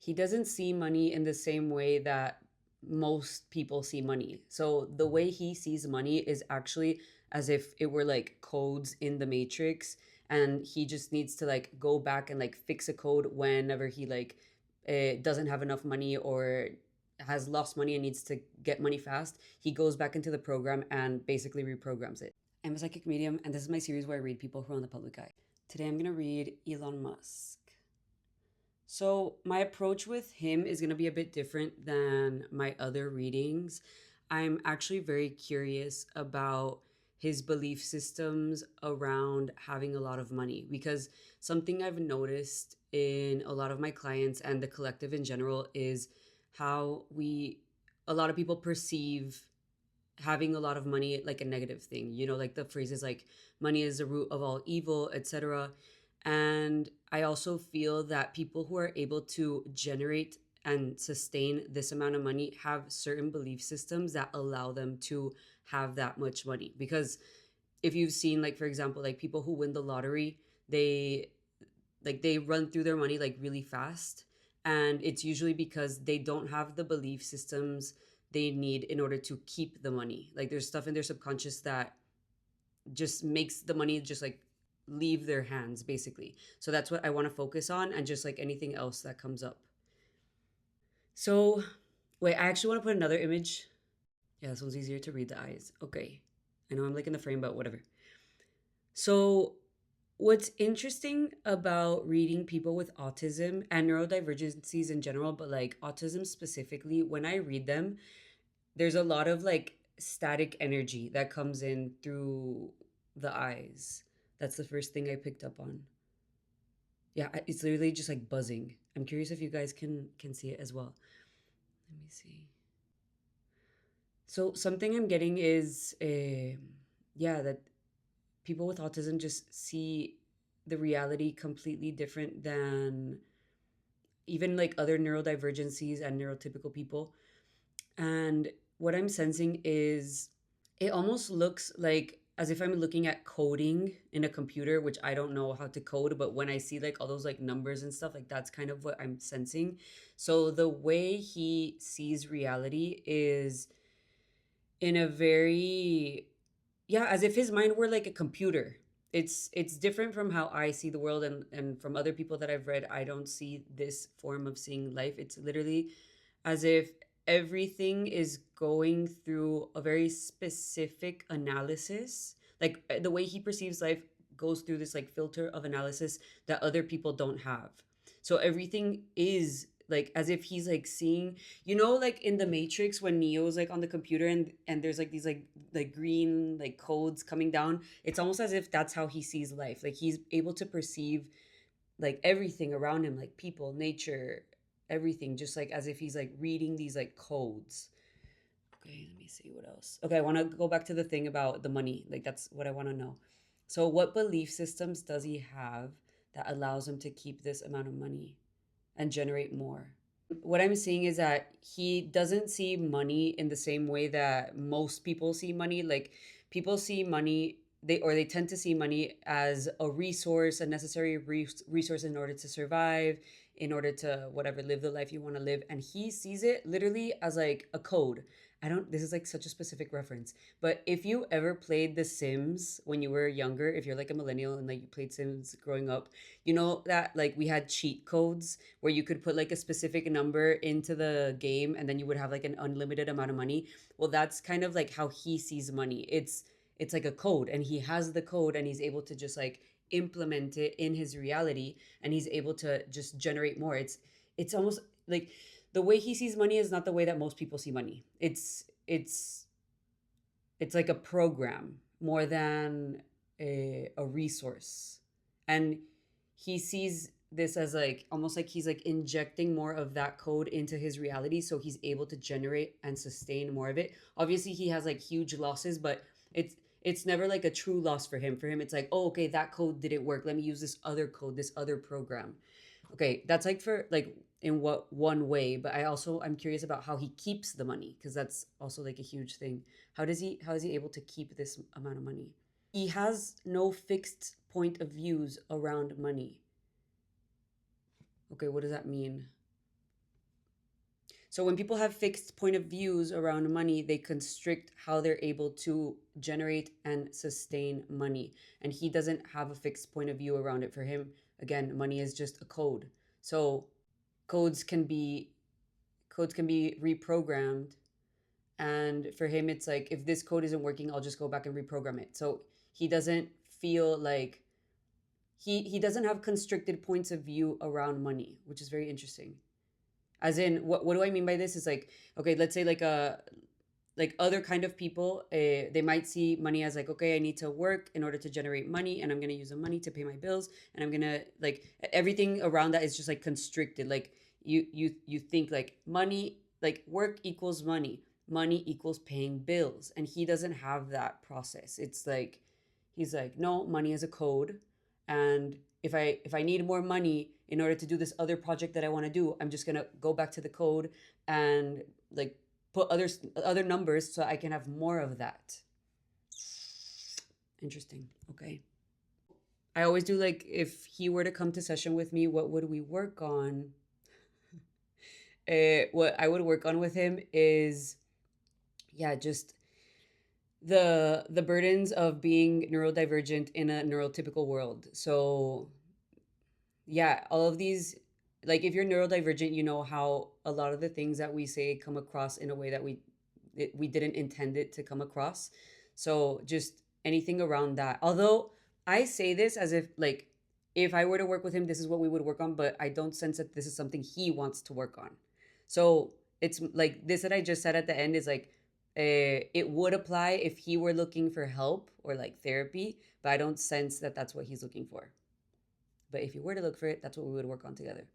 he doesn't see money in the same way that most people see money. So the way he sees money is actually as if it were like codes in the matrix, and he just needs to like go back and like fix a code whenever he like doesn't have enough money or has lost money and needs to get money fast. He goes back into the program and basically reprograms it. I'm a psychic medium, and this is my series where I read people who are on the public eye. Today I'm going to read Elon Musk. So, my approach with him is going to be a bit different than my other readings. I'm actually very curious about his belief systems around having a lot of money, because something I've noticed in a lot of my clients and the collective in general is how a lot of people perceive having a lot of money like a negative thing. Like the phrases like money is the root of all evil, etc. And I also feel that people who are able to generate and sustain this amount of money have certain belief systems that allow them to have that much money. Because if you've seen, like, for example, like people who win the lottery, they they run through their money like really fast, and it's usually because they don't have the belief systems they need in order to keep the money. Like there's stuff in their subconscious that just makes the money just like leave their hands basically. So that's what I want to focus on, and just like anything else that comes up. So wait, I actually want to put another image. Yeah, this one's easier to read the eyes. Okay, I know I'm like in the frame, but whatever. So what's interesting about reading people with autism and neurodivergencies in general, but like autism specifically, when I read them, there's a lot of like static energy that comes in through the eyes. That's the first thing I picked up on. Yeah, it's literally just like buzzing. I'm curious if you guys can see it as well. Let me see. So something I'm getting is yeah, that people with autism just see the reality completely different than even like other neurodivergencies and neurotypical people. And what I'm sensing is it almost looks like as if I'm looking at coding in a computer, which I don't know how to code, but when I see like all those like numbers and stuff, like that's kind of what I'm sensing. So the way he sees reality is in a very, yeah, as if his mind were like a computer. It's different from how I see the world, and from other people that I've read, I don't see this form of seeing life. It's literally as if everything is going through a very specific analysis. Like the way he perceives life goes through this like filter of analysis that other people don't have. So everything is like as if he's like seeing, like in the Matrix when Neo's like on the computer, and there's like these like green like codes coming down. It's almost as if that's how he sees life. Like he's able to perceive like everything around him, like people, nature, everything, just like as if he's like reading these like codes. Okay, let me see what else. Okay, I want to go back to the thing about the money. Like that's what I want to know. So what belief systems does he have that allows him to keep this amount of money and generate more? What I'm seeing is that he doesn't see money in the same way that most people see money. Like people see money, they tend to see money as a resource, a necessary resource in order to survive, in order to whatever live the life you want to live. And he sees it literally as like a code. I don't, this is like such a specific reference, but if you ever played The Sims when you were younger, if you're like a millennial and like you played Sims growing up, you know that like we had cheat codes where you could put like a specific number into the game and then you would have like an unlimited amount of money. Well, that's kind of like how he sees money. It's like a code, and he has the code, and he's able to just like implement it in his reality, and he's able to just generate more. It's almost like the way he sees money is not the way that most people see money. It's like a program more than a resource. And he sees this as like almost like he's like injecting more of that code into his reality so he's able to generate and sustain more of it. Obviously he has like huge losses, but it's never like a true loss for him. For him it's like, oh, okay, that code didn't work, let me use this other code, this other program. Okay, that's like for like in what one way, but I'm curious about how he keeps the money, because that's also like a huge thing. How is he able to keep this amount of money? He has no fixed point of views around money. Okay, what does that mean? So when people have fixed point of views around money, they constrict how they're able to generate and sustain money. And he doesn't have a fixed point of view around it. For him, again, money is just a code. So codes can be codes can be reprogrammed, and for him it's like, if this code isn't working, I'll just go back and reprogram it. So he doesn't feel like he doesn't have constricted points of view around money, which is very interesting. As in, what do I mean by this is like, okay, let's say like a like other kind of people, they might see money as like, okay, I need to work in order to generate money, and I'm going to use the money to pay my bills, and I'm going to like, everything around that is just like constricted. Like you think like money, like work equals money, money equals paying bills, and he doesn't have that process. It's like, he's like, no, money is a code, and if I need more money in order to do this other project that I want to do, I'm just going to go back to the code and like put other numbers so I can have more of that. Interesting. Okay. I always do like, if he were to come to session with me, what would we work on? What I would work on with him is, yeah, just the burdens of being neurodivergent in a neurotypical world. So yeah, all of these, like if you're neurodivergent, you know how a lot of the things that we say come across in a way that we didn't intend it to come across. So just anything around that. Although I say this as if like, if I were to work with him, this is what we would work on, but I don't sense that this is something he wants to work on. So it's like this that I just said at the end is like, it would apply if he were looking for help or like therapy, but I don't sense that that's what he's looking for. But if you were to look for it, that's what we would work on together.